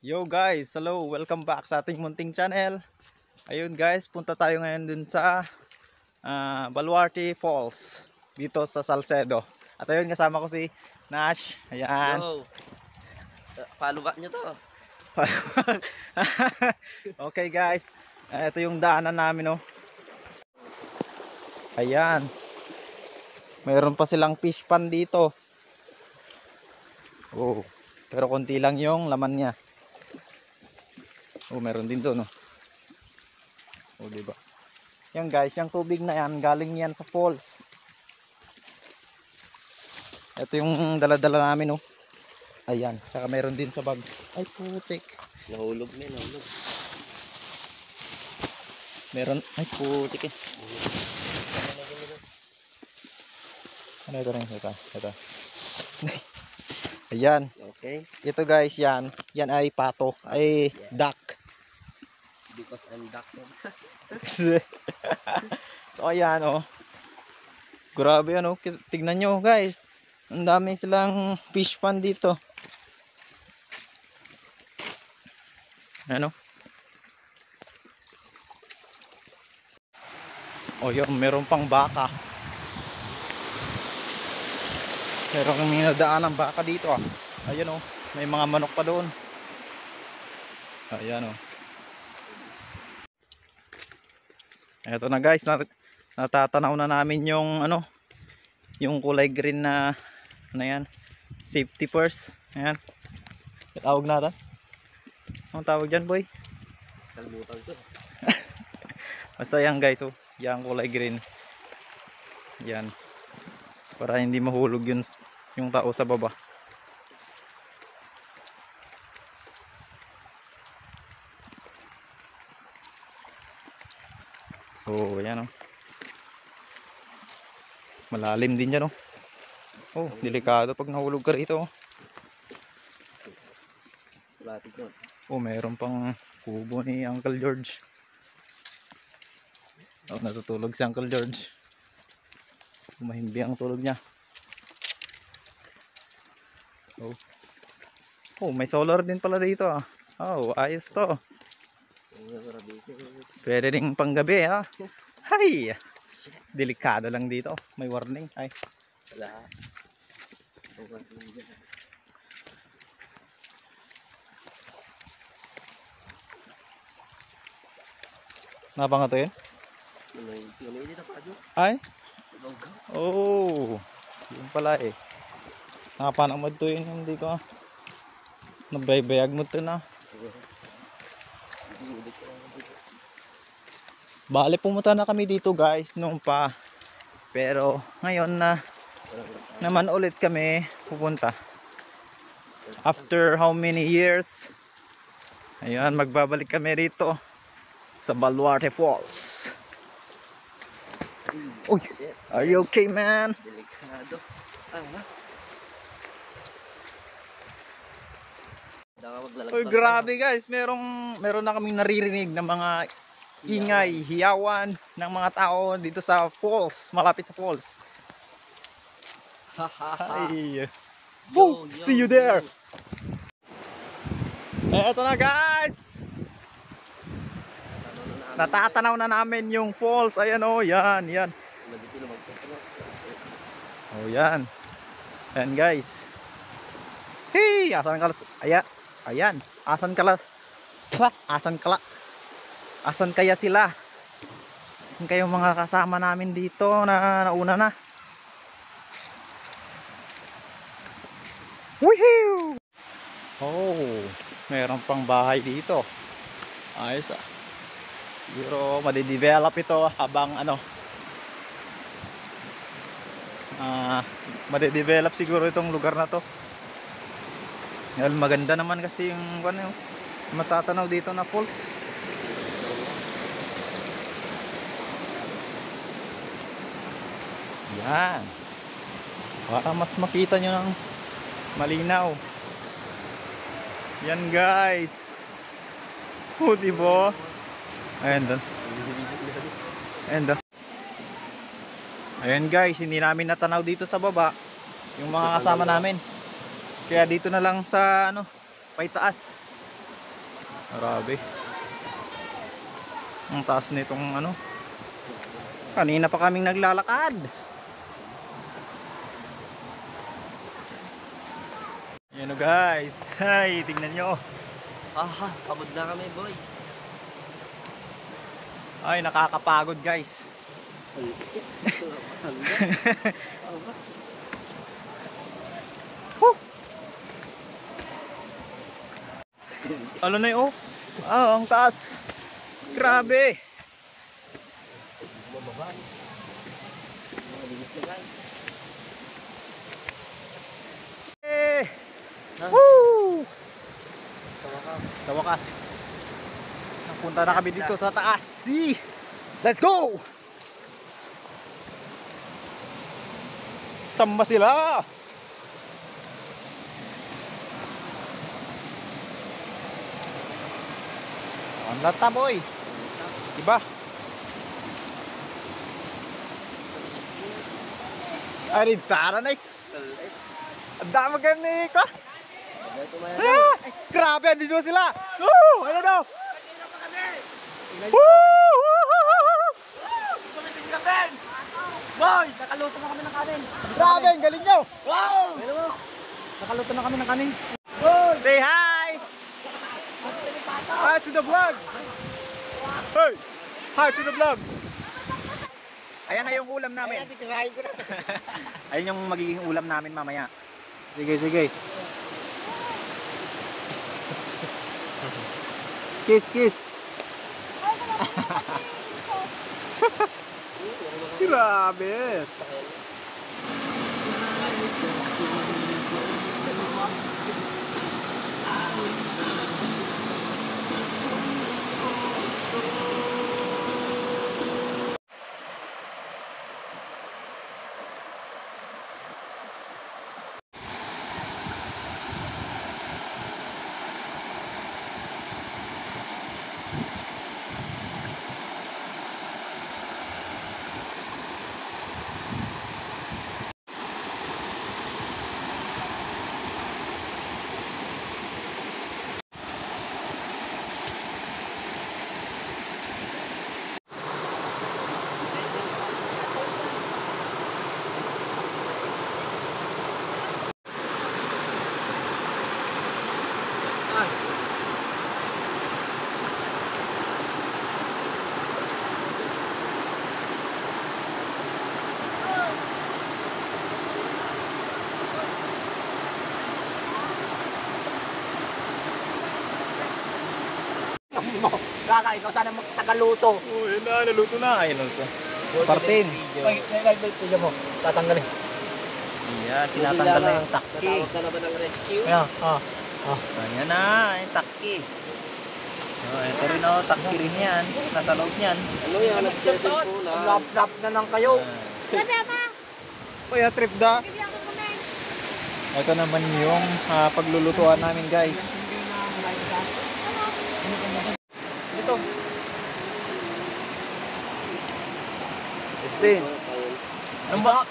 Yo guys, hello, welcome back sa ating munting channel. Ayun guys, punta tayo ngayon dun sa Baluarte Falls dito sa Salcedo. At ayun, kasama ko si Nash. Ayan. Yo, follow back nyo to. Okay guys, ito yung daanan namin, oh. Ayan. Mayroon pa silang fish pan dito. Oh, pero konti lang yung laman niya. Oh, meron din doon, oh. Oh, diba? Yan guys, yung tubig na yan, galing yan sa falls. Ito yung dala-dala namin, oh. Ayan, saka meron din sa bag. Ay, putik. Nahulog na, nahulog. Meron, ay putik eh. Ano ito rin? Ito. Ayan. Okay. Ito guys, yan. Yan ay pato. Ay, duck. Because I'm duck. So ayan, oh. Grabe ano, tignan nyo guys. Ang dami silang fish pan dito. Ano? Oh, yun, meron pang baka. Meron kami nadaan ng baka dito, ah. Ayun, oh, may mga manok pa doon. Ayan, oh. Eto na guys, natatanaw na namin yung ano, yung kulay green na ano yan, safety first. Ayan. Tawag natin. Anong tawag dyan, boy? Kalimutan ko. Basta yan guys, oh. Yan kulay green. Yan. Para hindi mahulog yung tao sa baba. Oh, yan, oh. Malalim din yan, oh. Oh, delikado pag nahulog ka rito, oh. Latik yun. Oh, mayroon pang kubo ni Uncle George. Oh, natutulog si Uncle George. Mahimbi ang tulog niya. Oh. Oh, may solar din pala dito, ah. Oh, ayos to. Pwede rin panggabi, ha. Hay! Delikado lang dito. May warning. Ay. Wala. Napanga to yun? Ay? Oh. Yun pala eh. Nakapanamad to yun. Hindi ko. Nabaybayag mo to na. Bale, pumunta na kami dito guys noon pa. Pero ngayon na naman ulit kami pupunta. After how many years? Ayun, magbabalik kami rito sa Baluarte Falls. Uy, are you okay, man? Delikado. Uy, grabe guys, meron na kaming naririnig ng mga ingay, hiyawan ng mga tao dito sa falls, malapit sa falls. Hi. Woo, see you there. Eto na guys. Natatanaw na namin yung falls. Ayan, oh, yan. Oh, yan. Ayan guys. Hey, asan ka? Ayan. Asan kaya sila? Asan kayo mga kasama namin dito na nauna na? Woohoo! Oh, meron pang bahay dito. Ayos, ah. Pero madidevelop ito habang ano, madidevelop siguro itong lugar na to. Maganda naman kasi yung ano, matatanaw dito na falls. Yan. Para mas makita nyo ng malinaw. Yan guys. Oh, diba? Ayan doon. Ayan doon. Ayan guys, hindi namin natanaw dito sa baba yung mga kasama namin. Kaya dito na lang sa ano, paitaas. Grabe. Ang taas nitong ano. Kanina pa kaming naglalakad. Yan o guys. Ay, tingnan nyo. Aha, pagod na kami boys. Ay, nakakapagod guys. Woo! Ano na yun? Oh? Ah, ang taas. Grabe. Bumaba. Malinis na guys. Eh! Woo! Sa wakas. Napunta na kami dito sa taas. See? Let's go! Samba sila. Ang lata boy. Diba? Ay, tara na eh. Ang dami ganun ka. Ah, grabe, andito sila. Woo! Ano daw? Boy, nakaluto na kami ng kanin. Grabe, ang galing nyo. Wow! Hello. Nakaluto na kami ng kanin. Say hi! Hi to the vlog! Hey! Hi to the vlog! Ayan na yung ulam namin. Ayan yung magiging ulam namin mamaya. Sige, sige. Kiss, kiss! Grabe! Kaka, ikaw sana magtagaluto. Oh, yun na, naluto na. Ayun, naluto. Partin. Video mo, tatanggalin. Ayan, tinatanggal na yung takki. Natawag ka na ba ng rescue? Ayan, ayan na, yung takki. Oh, ito rin oh, takki rin yan. Nasa loob niyan. Ano yan, nag-cellphone na. Lap-lap na lang kayo. Kuya, trip da. Ito naman yung paglulutuan namin guys. Ito. Justin.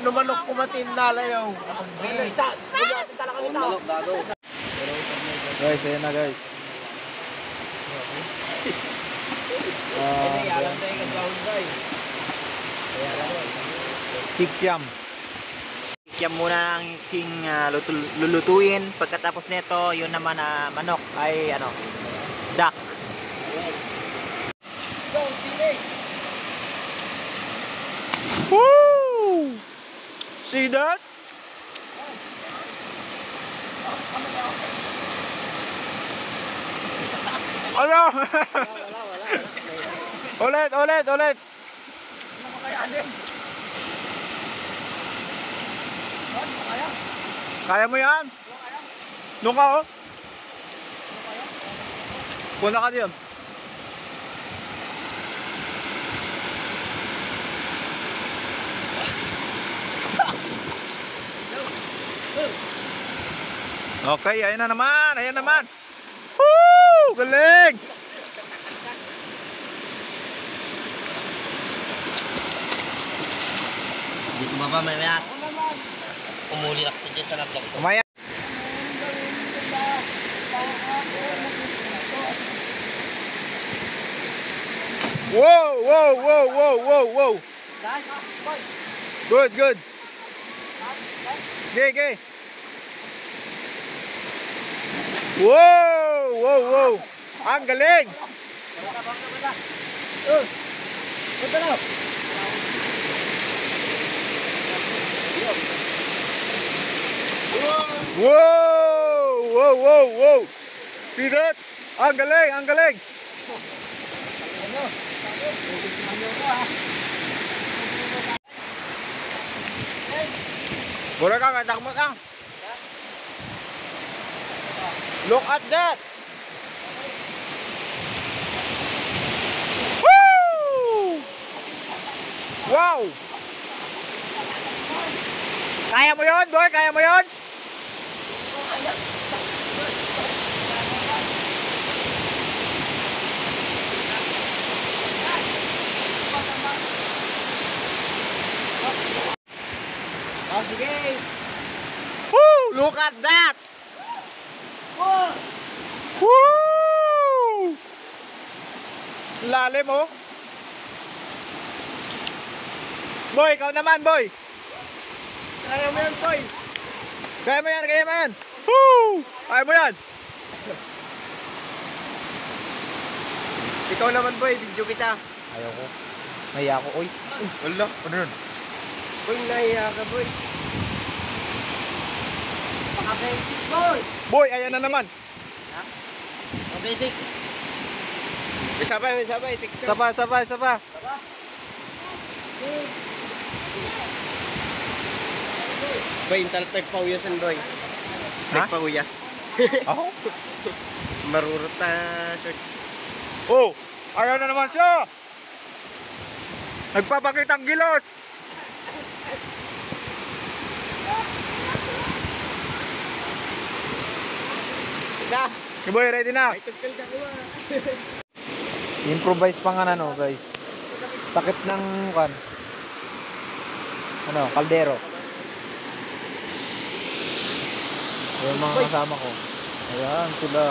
Numanok kumatin na layaw. Numanok bago. Guys, ayan na guys. Kikiam. Kikiam muna ang king lulutuin. Pagkatapos nito, yun naman manok ay ano, duck. Woo! See that? Ano? Ulit, ulit, ulit. Kaya mo yan? Doon ka oh. Punta ka diyan. Okay, ayan na naman, ayan naman. Woo! Galing! Hindi ko mamamaya. Umuli ako dyan sa nablog ko. Umaya. Wow, wow, wow, wow, wow, wow. Good, good. Okay, okay. Wow, wow, wow. Ang galing. Wow, wow, wow, wow. See that? Ang galing, ang galing. Bura ka, takmot ang. Look at that. Woo! Wow! Kaya mo yun, boy? Kaya mo yun? Oh, sige. Woo! Look at that! Woo! Lalim oh. Boy, ikaw naman, boy. Kaya mo yan, boy. Kaya mo yan, kaya mo yan. Woo! Kaya mo yan. Ikaw naman, boy. Video kita. Ayaw ko. Naiya ako, oy. Wala, ano yun? Boy, nahiya ka, boy. Paka-basic, boy. Boy, ayan na naman. Paka-basic. Sabay, sabay. TikTok. Sapa, sapa, sapa. Boy, yung talag pauyasan, boy. Ha? Pauyas. Ako? Marurot na short. Oh, ayan na naman siya. Nagpapakitang gilos. Na. Okay, boy, ready na. Ay, tagkal ka kuha. Improvise pa nga ano, guys. Takip ng kan. Ano, kaldero. Yung mga kasama ko. Ayan sila.